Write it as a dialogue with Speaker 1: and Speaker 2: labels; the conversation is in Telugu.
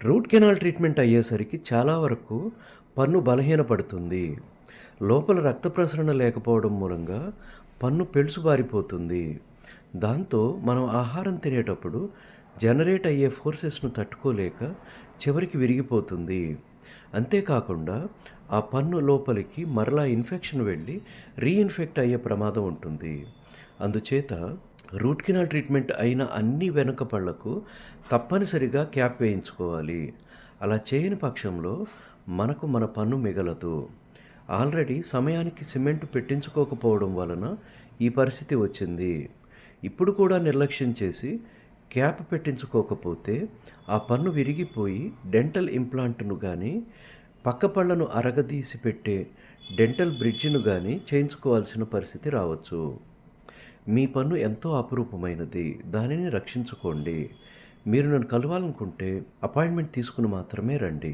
Speaker 1: రూట్ కెనాల్ ట్రీట్మెంట్ అయ్యేసరికి చాలా వరకు పన్ను బలహీనపడుతుంది. లోపల రక్త ప్రసరణ లేకపోవడం మూలంగా పన్ను పెళుసుబారిపోతుంది. దాంతో మనం ఆహారం తినేటప్పుడు జనరేట్ అయ్యే ఫోర్సెస్‌ను తట్టుకోలేక చివరికి విరిగిపోతుంది. అంతేకాకుండా ఆ పన్ను లోపలికి మరలా ఇన్ఫెక్షన్ వెళ్ళి రీఇన్ఫెక్ట్ అయ్యే ప్రమాదం ఉంటుంది. అందుచేత రూట్ కెనాల్ ట్రీట్మెంట్ అయిన అన్ని వెనుక పళ్లకు తప్పనిసరిగా క్యాప్ వేయించుకోవాలి. అలా చేయని పక్షంలో మనకు మన పన్ను మిగలదు. ఆల్రెడీ సమయానికి సిమెంట్ పెట్టించుకోకపోవడం వలన ఈ పరిస్థితి వచ్చింది. ఇప్పుడు కూడా నిర్లక్ష్యం చేసి క్యాప్ పెట్టించుకోకపోతే ఆ పన్ను విరిగిపోయి డెంటల్ ఇంప్లాంట్ను కానీ పక్క పళ్లను అరగదీసి పెట్టే డెంటల్ బ్రిడ్జిను కానీ చేయించుకోవాల్సిన పరిస్థితి రావచ్చు. మీ పన్ను ఎంతో అపురూపమైనది. దానిని రక్షించుకోండి. మీరు నన్ను కలవాలనుకుంటే అపాయింట్మెంట్ తీసుకుని మాత్రమే రండి.